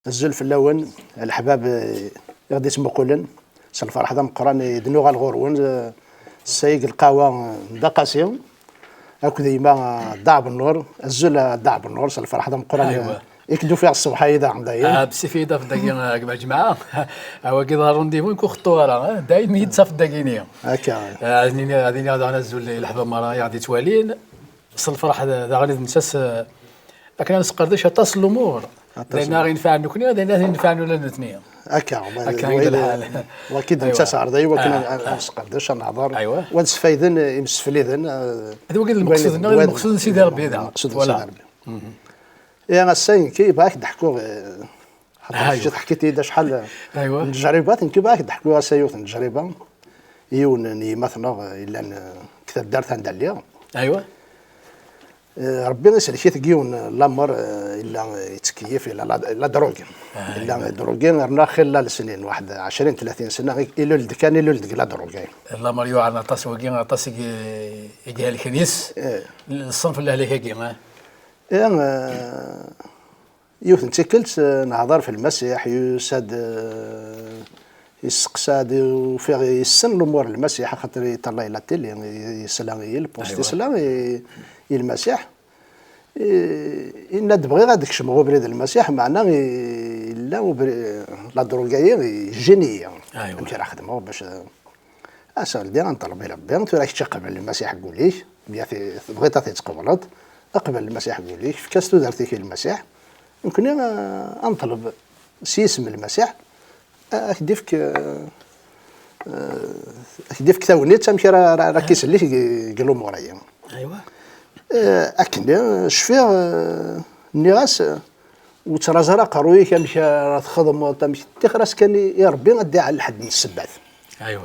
الزلف اللون الحباب يغدي اسمه قولن الفرح هذا مقران يدنو الغرون السيق القهوه دقاسيون هاك ديما ضعب النور الزل ضعب النور الفرح هذا مقران أيوة. يكدو فيها الصبح هيدا عندها بسفيده في دقيقه يا جماعه هو كذا رونديفو يكون خطوره دايما يتصف دقيقه هكا غادي انا الزول الحباب مرة غادي توالين الفرح هذا غادي نساس لكن انا سقردش تصل الامور لان غادي ينفعنا كنا غادي ينفعنا الاثنين هكا الحال واكيد انت عرضي وكنا نسقردش نهضر ايوا ونسفايدن يمسفليدن هذا هو المقصود سيدي ربي هذا فوالا يا السين كي باك ضحكوا حتى حكيتي دا شحال ايوا التجربات كي باك ضحكوا سيوت التجربه يونني مثلا الا كتاب دارت عند اليوم ايوا ربي يسلك يثقيون الامر الا يتكيف الا دروغ الا دروغين رنا خلال سنين واحد 20 30 سنه يلولد كان يلولد لا دروغ الامر يوعنا تصوقين تصق يجي الكنيس الصنف اللي عليه كيما يوث نتكلت نهضر في المسيح يساد يسقساد وفي يسن الامور المسيح خاطر يطلع الى التيلي يسلام البوست يسلام المسيح إن تبغي غاديك شمغو بريد المسيح معنا لا لا دروغايي جينيه يمكن راه خدمه باش اسال ديال نطلب ربي انت راك تقبل المسيح قول لي بغيت تقبلت اقبل المسيح قول لي في كاستو درتي المسيح يمكن نطلب اسم المسيح اكديفك اكديفك ثونيت تمشي راه كيسليك قالوا مورايا ايوا اكن شفيع الناس وترازرا قروي كمشى تخدم تمشي تخرس كان يا ربي غادي على الحد من السبات ايوا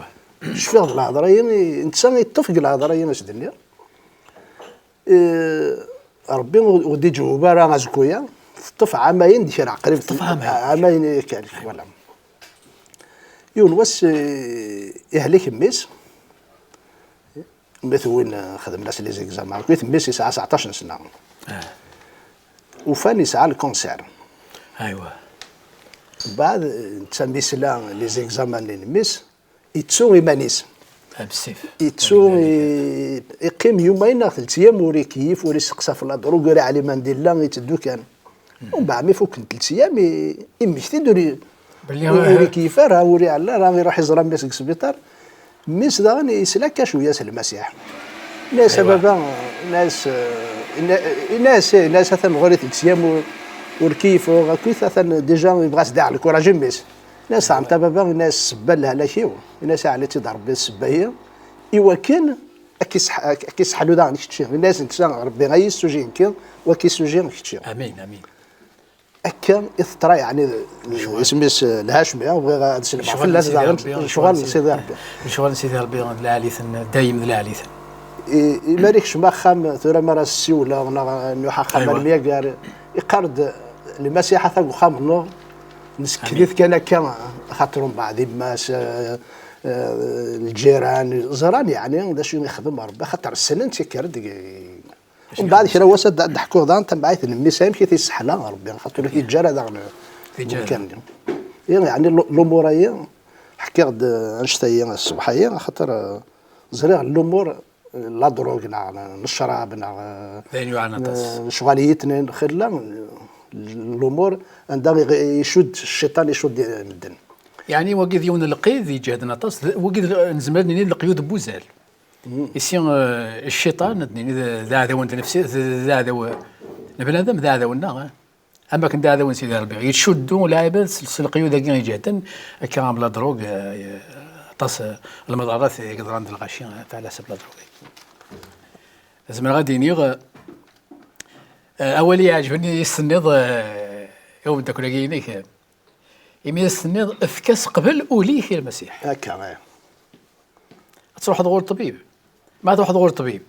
شفيع الهضريه انت يتفق الهضريه اش الدنيا ربي ودي جوبه راه غازكويا طف عامين ديك راه قريب طف عامين كالف ولا يونس يهلك ميس مثل خدم ناس لي زيكزامان كنت ميسي ساعه 19 سنه وفاني ساعه الكونسير ايوا بعد تسمي سلا لي زيكزامان لي ميس يتسو يمانيس بسيف يتسو يقيم يومين 3 ايام وري كيف وري سقسا في الادرو قال علي ما ندير لا يتدو كان ومن بعد ما فوق 3 ايام يمشي دوري وري كيف راه وري على راه يروح يزرى ميس السبيطار ميس داغني يسلك شويه المسيح ناس بابا ناس ثم غوري 3 ايام والكيف وكيف ثم ديجا يبغى يدع الكوراج ميس ناس عم بابا ناس بل على شيء ناس على تضرب السبايه ايوا كان كيس حلو داغني كتشي الناس انت ربي غيس سوجين كي وكيس سوجين كتشي امين امين كان اثطرا يعني اسميس الهاشمي بغى هذا الشيء شغل سيدي ربي شغل سيدي ربي العاليثن دايم العاليثن مالكش ما خام ثورة مرة السيولة نوحا خام الميقار يقرد المسيحة ثاقو خام نور نسكريث كان خاطرهم بعض الناس الجيران زران يعني دا شنو يخدم ربي خاطر السنين تيكرد ومن بعد كرا وسط ضحكوا ضان تبعيت الميسا يمشي تيسحلا ربي خاطر يتجرى داغ كان يعني الامور هي حكي غد انشتي الصباحيه خاطر زريغ الامور لا دروغ الشراب شغاليتنا خلا الامور عندها يشد الشيطان يشد الدن يعني وقيد يون القيد يجهدنا تص وقيد نزمرني القيود بوزال يصير الشيطان ذا ذا وانت نفسي ذا ذا البنادم ذا ذا والنا اما كان ذا ذا وين سيدي ربي يشدوا لاعبين القيود كاين جهدا كان بلا دروغ تص المضارات يقدر عند الغاشي على حسب لا دروغ زعما غادي نيغ اولي عجبني السنيض يوم تاكل كاينيك يمي السنيض افكاس قبل اوليه المسيح هكا تروح تغور الطبيب ما تروح تغور الطبيب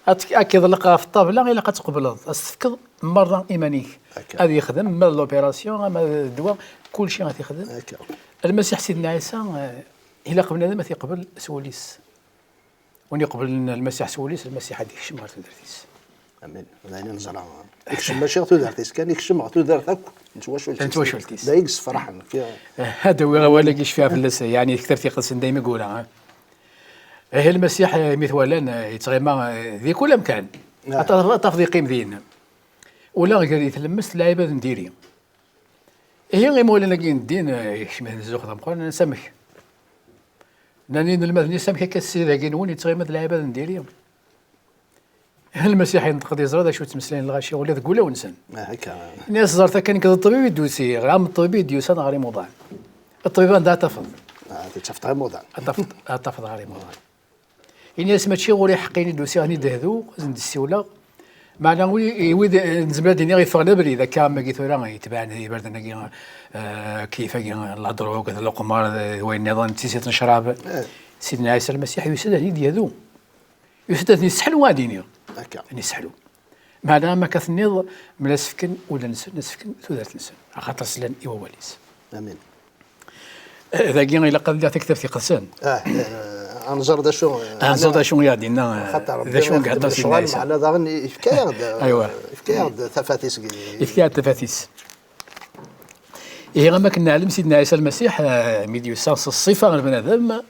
اكيد لقى في الطابله غير لقى تقبل استفكر مره ايمانيك هذه يخدم من لوبيراسيون ما الدواء كل شيء غادي يخدم المسيح سيدنا عيسى الا قبل هذا ما تيقبل سوليس وني قبل المسيح سوليس المسيح هذيك الشمار درتيس امين يعني نزرع يكشم ماشي تودرتيس كان يكشم تودرتك نتواشلتيس لا يقص فرحا هذا هو ولا كيش فيها فلس يعني كثرتي قصن دايما يقولها هي المسيح مثوالا يتغيما ذي كل مكان تفضي قيم ذينا ولا غير يتلمس العباد نديري هي غير مولانا كي ندين يشمه الزوخ دمقان نسمح ناني المثني سمح كالسيدة كي نوني يتغيما العباد نديري المسيح ينطق دي زرادة شو تمسلين الغاشي ولا تقول ونسن هكا الناس زرتها كان كذا الطبيب يدوسي غام الطبيب يدوسي انا غير موضوع الطبيب عندها تفض تشفت غير موضوع تفض غير موضوع الناس ماشي غوري حقيني دوسي غادي دهذو زند السيوله معنا ويد نزبل ديني غير فغنا بري اذا كان ما قيت ولا يتبعني يبردنا كيف الهضره وكذا القمار وين النظام تيسيت نشراب سيدنا عيسى المسيح يسد هني ديالو يسد يسحلوا واديني هكا يسحلوا معنا ما كثنيض ملا سفكن ولا نسفكن ثلاث نسن خاطر سلان ايوا وليس امين اذا كان الى قد تكتب في قسان انظر دا شو انظر دا شو يادينا ذا شو قعدنا في الشغل معنا ضغن يفكاير ايوا يفكاير ثفاتيس يفكاير ثفاتيس ما كنا نعلم سيدنا عيسى المسيح ميديو سانس الصفه البنادم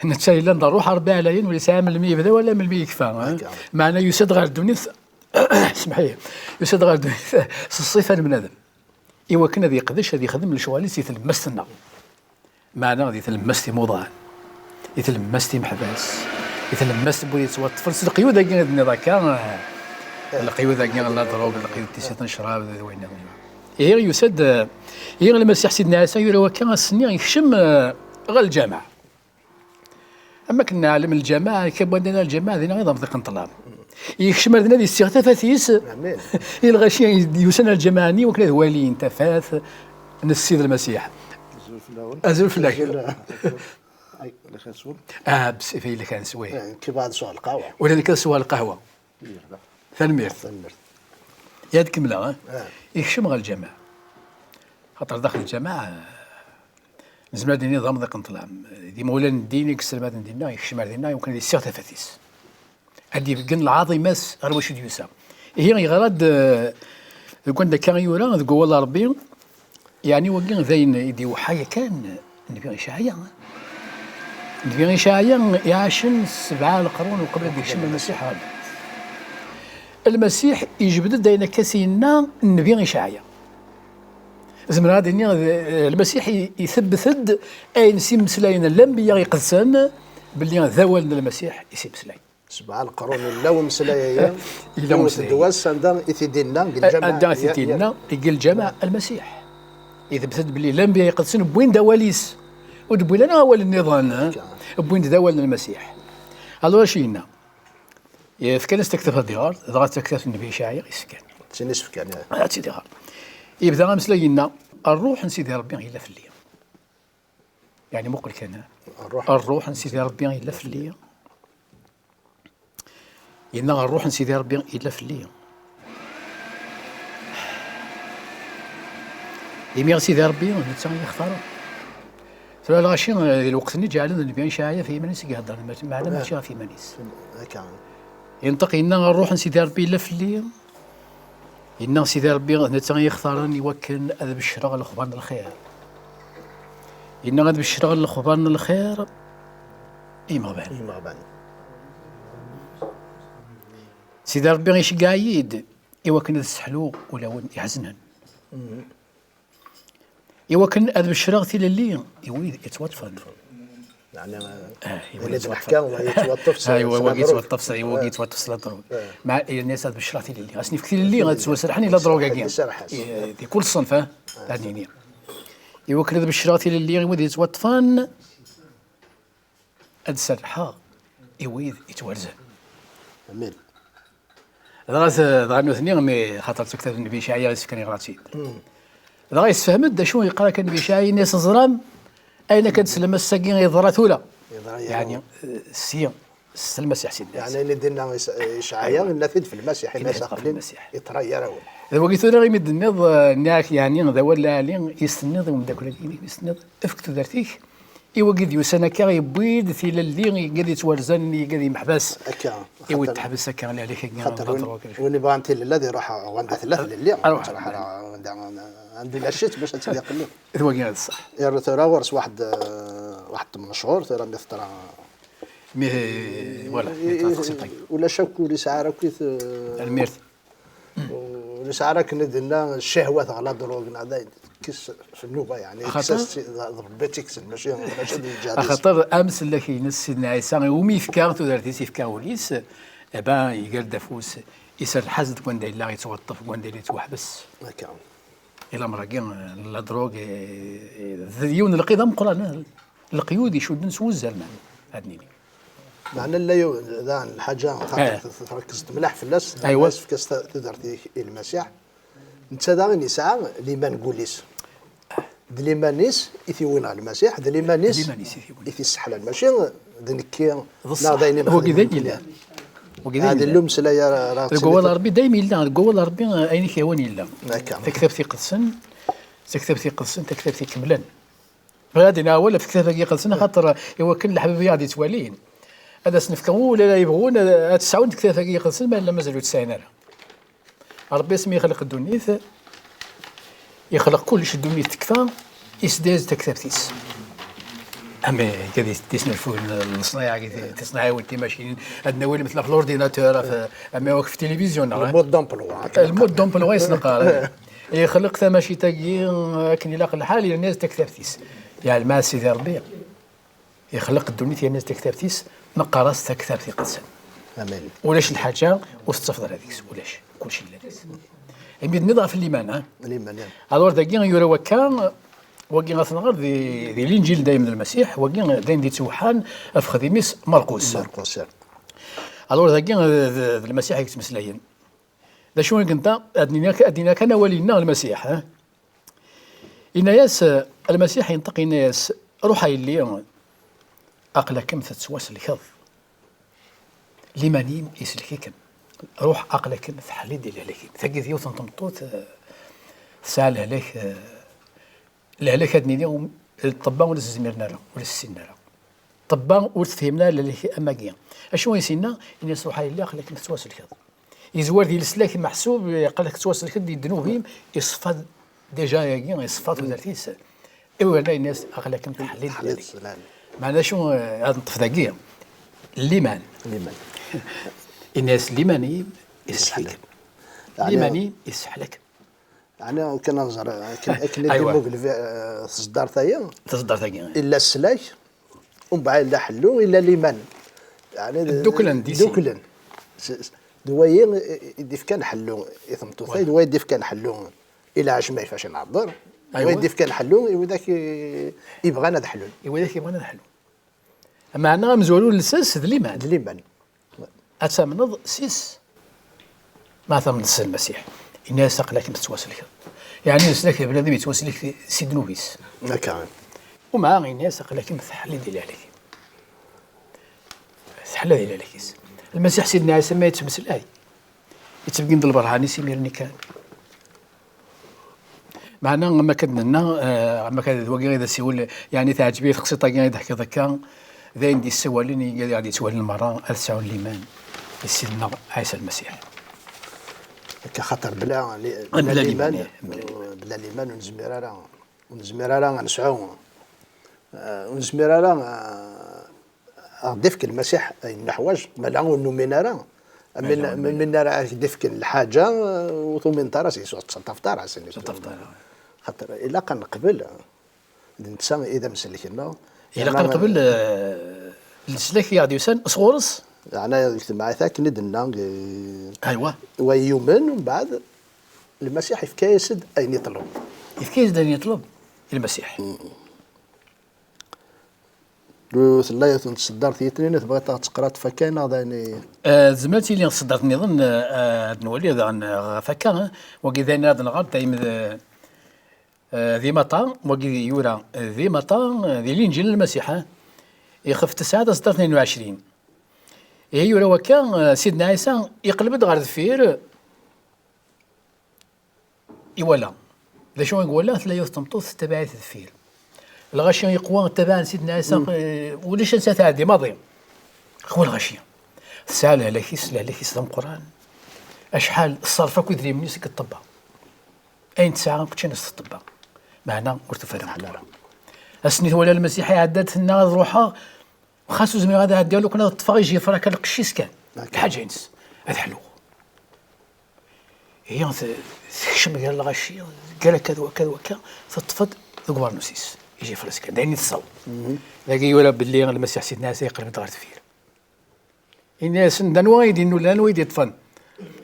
ان تسايل نروح 4 لاين ولا ساعه من المية بدا ولا من المية يكفى معنا يسد غير الدنيا اسمح لي يسد غير الدنيا الصفه البنادم ايوا كنا ذي قداش هذه يخدم الشواليس يتلمسنا معنا غادي يتلمس موضوع يتلمس محباس يتلمس بولي توطفل القيود كاين النظام كان القيود كاين لا دروب القيود تيسيت نشراب وين هي يسد هي المسيح سيدنا عيسى يرى كان السني يخشم غير الجامع اما كنا نعلم الجماعه كيف عندنا الجماعه ذينا غير ضمن الظلام يخشم هذا دي استغاثاتيس الغاشي يسنى الجماعني وكذا والين تفاث السيد المسيح ازول في الاول اي اللي كان سول بس في اللي كان سوي يعني كيبعد سؤال القهوه ولا اللي كان سؤال القهوه ثلمير يا كمله يخشم غير الجماعه خاطر داخل الجماعه زعما ديني نظام ذاك نطلع دي مولانا الدين يكسر هذا دينا يخشم دينا يمكن يصير تفاتيس هذه كن العظيمات غير واش يديوسا هي غراد كون كان يورا تقول والله ربي يعني وكان ذاين يدي وحاجه كان النبي إشعياء النبي إشعياء يعاشن 7 القرون وقبل ذيك الشم المسيح هذا المسيح يجبد داينا كاسينا النبي إشعياء زعما هذا المسيح يثبت اي نسيم مسلاين الانبياء يقدسان باللي ذوال المسيح يسيب مسلاين 7 القرون اللو مسلايا اللو مسدواس عندنا اثيدينا الجماعه عندنا اثيدينا الجماعه المسيح يثبت باللي الانبياء يقدسون بوين دواليس ودبوا لنا اول النظام بوين دوال المسيح الو شينا كان استكتف الديار ضغط استكتف النبي إشعياء يسكن تنسف كان سيدي غار يبدا مسلاينا الروح نسيدي ربي الا في الليل يعني مقل كان الروح نسيدي ربي الا في الليل ينا الروح نسيدي ربي الا في الليل يمير سيدي ربي نتا يختاروا فلا غاشي الوقت اللي جعل النبي إشعياء في منيس يهضر معنا ماشي في منيس ينطق ينا الروح نسيدي ربي الا في الليل إن سيدي ربي نتا يختارني يوكل هذا بالشرع الخبان الخير إن هذا بالشرع الخبان الخير إيما سيدي ربي يشقى يد يوكل السحلو ولا يحزنن يوكل هذا بالشرع ثيل اللي يويد يتوطفن يعني ولد الحكام ويتوطف ايوا يتوطف ايوا يتوطف صلاة مع الناس هذا بالشراطي اللي غاسني في كثير اللي غتسوى سرحني لا دروكا كاين في كل صنف هادي ايوا كذا بالشراطي اللي غادي يتوطفان هاد السرحه ايوا يتوالزن امين هذا غانو ثني مي خاطر تكتب النبي إشعياء سكني غراتي هذا غيستفهم شنو يقرا كان النبي إشعياء الناس زرام أين كتسلم الساقين يضرثولا يعني السيم المسيح سيدنا يعني اللي درنا إشعياء نفذ في المسيح الناس قبلين يتريروا إذا بغيت أنا غير مد النض ناك يعني ذا ولا علي يستنض ومن ذاك يستنض افكت درتيك ايوا قد يوسانا كا يبيد في اللي قد يتوالزن قد يمحبس هكا ايوا تحبس هكا على عليك خاطر واللي بغى انت الذي يروح عند ثلاث اللي راح عندي الاشيت باش تلقى له هو كاع الصح يا ترى ورس واحد 8 شهور ترى مثلا مي فوالا ولا شاكو اللي سعره كيف الميرت اللي سعره كندنا الشهوات على دروغ هذا كيس شنو يعني كيس ضربتك ماشي الجهاد خاطر امس اللي كاين سيدنا عيسى ومي فكار تدرتي سيفكا وليس ابا يقال دافوس يسر الحزد كون داير لا يتوظف كون داير يتوحبس هكا الا مرقين لا دروغ ديون القيضه مقران القيود يشد نسوز زلمان هادنيني معنى لا ذا الحاجه ركزت ملاح في الناس ايوا في كاس تدرتي المسيح انت دا نسعى لما نقوليس دليما نيس يثيوين على المسيح دليما نيس يثيسحل الماشي دنكي ناضيني هو كذا هذه اللمس لا يا راه القوة العربي دايما لا القوة العربي اين كيوان لا هكا تكتبتي قدسن تكتبتي كملان غادي ولا في كتابك قدسن خاطر هو كل الحباب غادي توالين هذا سنفكروا ولا يبغون تسعون كتابك قدسن ما مازالوا تسعين ربي اسمي يخلق الدنيا يخلق كلش الدنيا تكفى يسداز تكتبتيس اما كذا تسنفوا الصناعه تصنعي وانت ماشيين عندنا وين مثل في الاورديناتور اما وقف في التلفزيون المود دومبلوا يسنق يخلق ماشي تاقي كني لاق الحال الناس تكتبتيس يعني ما سيدي ربي يخلق الدنيا الناس تكتبتيس نقراس تكتبتي قدسا امين ولاش الحاجه واستفضل هذيك ولاش كلشي لاباس يمكن نضعف الايمان الايمان الور داكي يورا وكان وكي غتنغر دي الانجيل دايما المسيح وكي دايما دي توحان في خديميس مرقوس الور داكي المسيح يتمسلاين دا شنو كنت ادينا كان ولينا المسيح ان ياس المسيح ينطق ان ياس روحي اللي اقلكم تتواصل الكذب لمن يسلككم روح عقلك تحلي ديال عليك ثقيت يوث تمطوط سال عليك لعلك هاد اليوم الطبان ولا زميرنا ولا السنه طبان وتفهمنا اللي اما كيا اشنو يسينا الناس روحها اللي عقلك تواصل كذا يزوار ديال السلاك محسوب قال لك تواصل كذا يدنوهم يصفى ديجا يا يصفى ودرتيس ايوا الناس عقلك تحلي ديالك معناتها شنو هذا الطف ذاكيا الليمان الناس لماني يسحلك لماني يسحلك يعني كان نظر كان ديموك تصدر ثايا الا السلاك ومن بعد لا حلو الا ليمان يعني دوكلن دوايين يديف كان حلو يثمتو ثاي دواي يديف كان حلو الى عشماي فاش نعبر يديف كان حلو وذاك يبغى ناد حلو يبغى ناد حلو معنا مزولو للساس ليمان أتمنض سيس ما ثمن المسيح الناس لكن تتواصل لك يعني الناس بنادم يتواصل لك سيد نوبيس هكا ومع الناس لكن تحل ديال عليك تحل ديال عليك المسيح سيدنا عيسى ما يتمثل يتبقى ند البرهاني سيميرني كان معنا ما كدنا ما كان وكي غير سيول يعني تعجبي خصيطه كاين يضحك هكا ذا عندي السوالين غادي يسوال المراه السعون ليمان سيدنا عيسى المسيح كخطر بلا الايمان بلا الايمان ونزميرا نسعو ونزميرا دفك المسيح النحواج ملعون النومينارا من راه دفك الحاجه وثم تراس تفطر خاطر الا كنقبل الانسان اذا مسلكنا الا كنقبل السلاك يا ديوسان صغورس يعني الاجتماع ذاك ندنا ايوا ويومن ومن بعد المسيح يفكايسد اين يطلب اين يطلب المسيح لو ثلاثه تصدر ثيترين تبغى تقرا تفكانا ضاني زملتي اللي صدرت نظن نولي ذا فكا وكذا هذا الغرب دايما ذي مطا وكذا يورا ذي مطا ذي الانجيل المسيح يخف 9 صدر 22 هي ولا وكان سيدنا عيسى يقلب غير دفير يولا ذا شنو يقول له ثلاثه تمطوط تبعت دفير الغاشي يقوى تبان سيدنا عيسى وليش انسى تعدي ماضي هو الغاشي سال عليك يسلم القران اشحال الصرفه كيدري مني سك الطبا اين ساعه كنت ناس الطبا معنا قلت فرق حلال اسنيت ولا المسيحي عدات لنا روحها وخاصو زمي غادا ديالو كنا الطفا يجي فرا كان القشيس كان الحاجه ينس هذا حلو هي تخشم ديال الغاشي قال كذا وكذا وكذا تطفد ذوك نسيس يجي فراسك دايرين تصاو لاقي ولا باللي المسيح سيدنا عيسى يقلب دار تفير الناس نويدي انه لا نويدي يطفن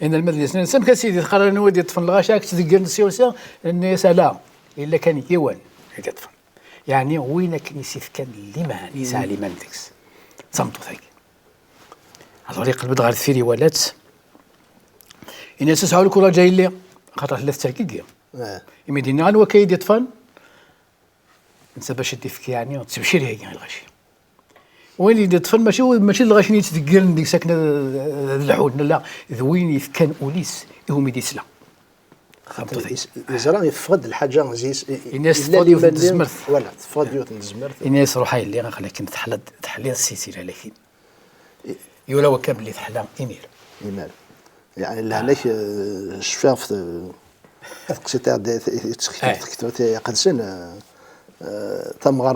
ان المدرسه نسم كسيدي قرر نويدي يطفن الغاشاك تذكر السياسه الناس لا الا كان يوان يطفن يعني وين كنيسيف كان لما نساء لمن ديكس صمتو ثاك هذول يقلب دار تفيري ولات الناس تسعوا لك ولا جاي لي خاطر ثلاث تركيكيه يمدينا انا وكيد يطفن انت باش تدفك يعني تبشير هيك الغاشي وين يدي طفل ماشي الغاشي اللي تذكر ديك ساكنه الحود لا ذوين كان اوليس هم يديسلا يزرع يفقد الحاجه زيس الناس تفضيو في الزمرث ولا تفضيو في الزمرث الناس روحي اللي غنخليك تحلي السلسله لكن يولا وكاب اللي تحلى ايميل يعني لهناك شفاف سيتي دي قدسن ثم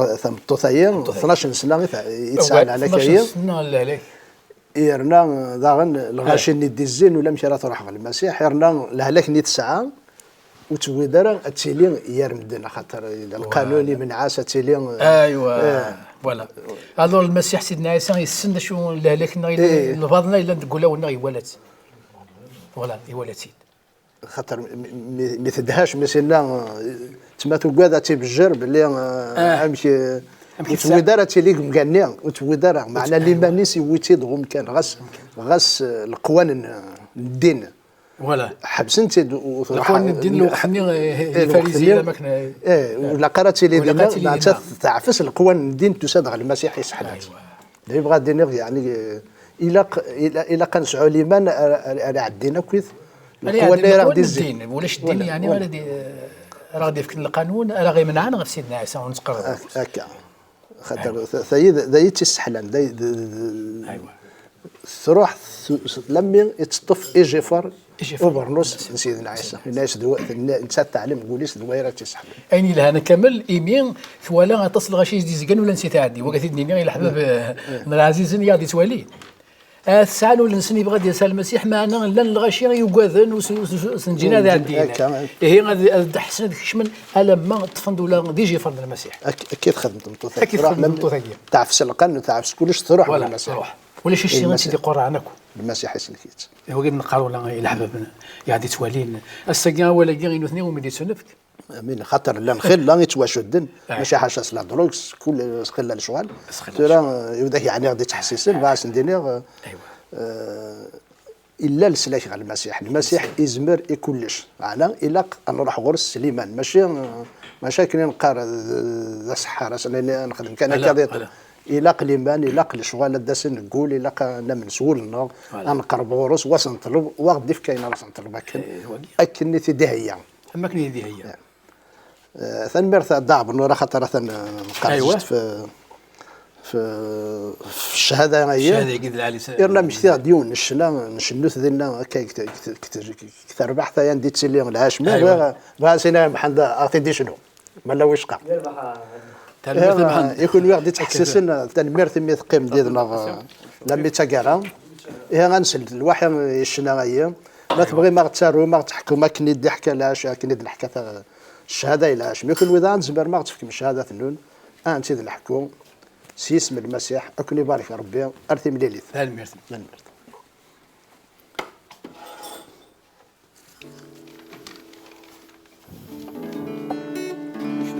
طوثيين 12 سنه يتسال على كاين 12 سنه عليك يرنا داغن الغاشي ندي الزين ولا مشى راه تروح المسيح يرنا لهلاك نيت ساعه وتويدر اتيلين يرمدنا خاطر القانوني من عاس اتيلين ايوا فوالا هذا المسيح سيدنا عيسى يسن شو لهلاك الباضنا الا نقول له يولات فوالا يولات سيد خاطر ما تدهاش مثلا تما توكادا تيبجر باللي امشي وتويدار تيليك مكانيا وتويدار معنى اللي مانيس يويتي دغم كان غاس القوان الدين فوالا حبس انت القوان الدين لو خني الفارسيه ما كنا ولا قراتي لي دينا تعفس القوان الدين تساد على المسيح يسحلات اللي يبغى الدين يعني الى قنسعوا الايمان على عدينا كويس القوان اللي راه الدين ولاش الدين يعني راه ديك القانون راه غيمنعنا غير سيدنا عيسى ونتقرب هكا خاطر ثايد ذا تسحلان ايوا تروح لمي يتطف ايجيفر وبرنوس سيدنا عيسى الناس نسى التعليم قوليس دويره تسحل ايني لهنا كامل ايمين ولا تصل غاشي ديزكان ولا نسيت عادي وقالت لي الحباب العزيز يا توالي الساعه ولا نسني بغا ديال المسيح معنا لا الغاشي يقاذن وسنجينا ذا الدين هي غادي حسن ديك الشمل لما طفند ولا ديجي فرد المسيح اكيد خدمت مطوثه اكيد خدمت مطوثه تعرف القرن تعرف كلش تروح للمسيح ولا شي شيء غنسيدي قرانك المسيح يسلكيت هو قد نقرا ولا الحباب يعدي توالين السكان ولا كاين اثنين ومدي سنفك امين خاطر لا نخيل لا يتواشدن ماشي حاجه سلا دروكس كل سخيل الشغل ترى يبدا يعني غادي تحسيسن باش ندير الا السلاك على المسيح يزمر كلش معنا الا نروح غرس سليمان ماشي كاين نقار الصحاره نخدم كان كذا الا قليمان الا الشغل داسن نقول الا انا مسؤول النار نقرب غرس وسنطلب وغدي في كاينه وسنطلب اكني في دهيه اما كني دهيه ثنمرث دعب نورا خاطر نقرصت في الشهاده هي قد العالي يرنا مشتي ديون نشنوث ديالنا كثر بحث يندي تسلي الهاشمي بغا بحال اعطي شنو مالا واش قا يكون واحد تحسسنا تنمرث ميثقيم ديالنا لما تاكارا هي غنسل الواحد يشنا هي ما تبغي ما تسارو ما تحكم ما كني دي حكى لاش كني دي الحكا الشهاده الى اش يكون وذا نزبر ما تفك من الشهاده النون انت ذي الحكوم سيسم المسيح اكن يبارك ربي ارثي مليليث الميرث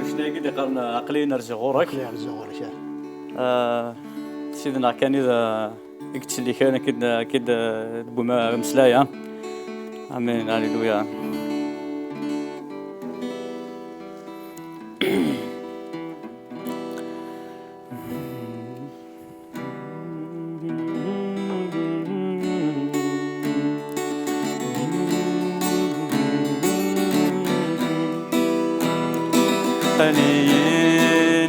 شنو قد قرنا عقلي نرجع غورك سيدنا كان اذا قلت لي كان كد بوما مسلايا امين هللويا أني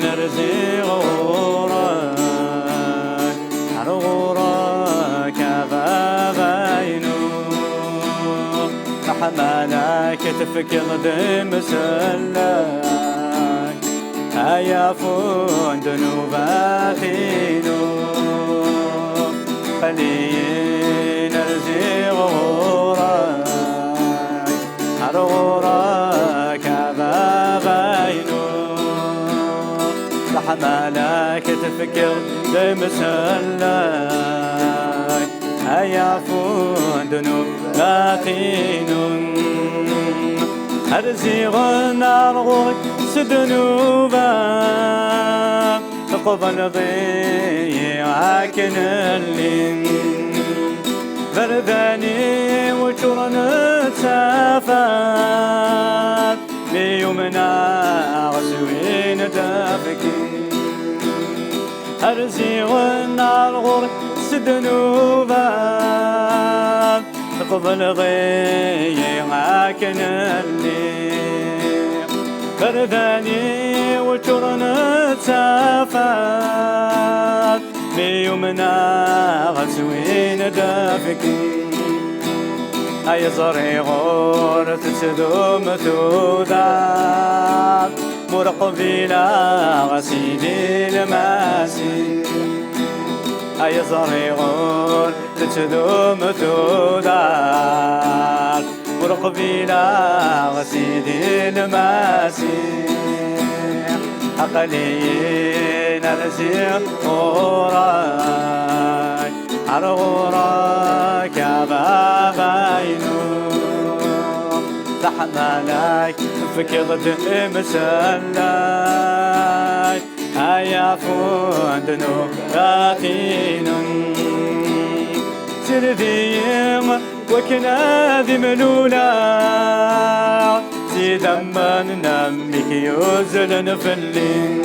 غورك باباينو حمالك تفكر دمسلك هيا فون ذنوباتينو خلينا نرجع غورك باباينو حمالك تفكر دمسلك هيا فون ذنوباتينو أرزيغ النار غورك سدنوبا تقبل ضيعك اللين برداني وشرن تسافات بيومنا غسوين دافكي أرزيغ النار غورك سدنوبا تقبل ضيعك اللين برداني وشرن تسافات بيومنا غسوين دافكي أي صريغور تسدوم ثودات مرقبي لا غسيدي الماسي أي صريغور تسدوم ثودات مرقبي لا غسيدي الماسي أقلين الزيق غورك على غورك يا باباينو تحملك فكر دمسلك هيا فون ذنوباتينو سرديم وكنادي ملولا زيد من نمك يوزل نفلين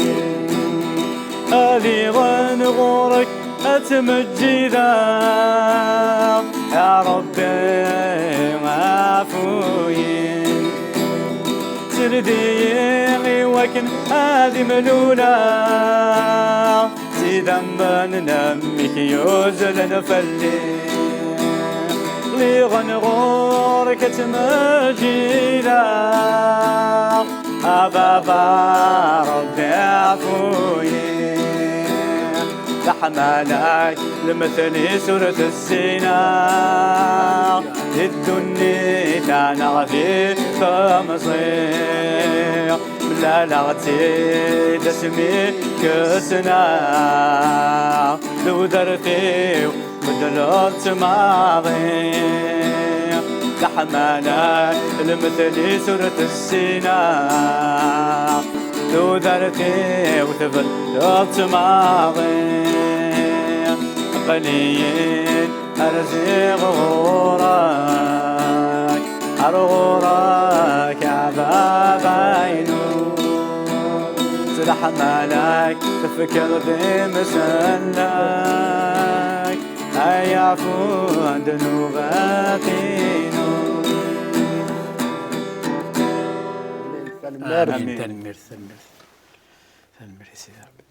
هذي غن غورك أتمجدا يا ربي عفوين سردي وكن هذي ملولا زيد من نمك يوزل نفلين لي غنغورك تمجيدا أبابا ربي عفوي لحمالك لمثلي سورة السيناء الدنيا تانا في مصير لا لغتي تسمي كسنا لو درتي ودلت ماضي لحمالك المثلي سورة السيناء لو ذرتي وتفلت ماضي قليل أرزق غورك غورك يا باباينو لحمالك تفكر دمسلك هيعفو عن ذنوباتينو تنمير تنمير تنمير يا سيدي.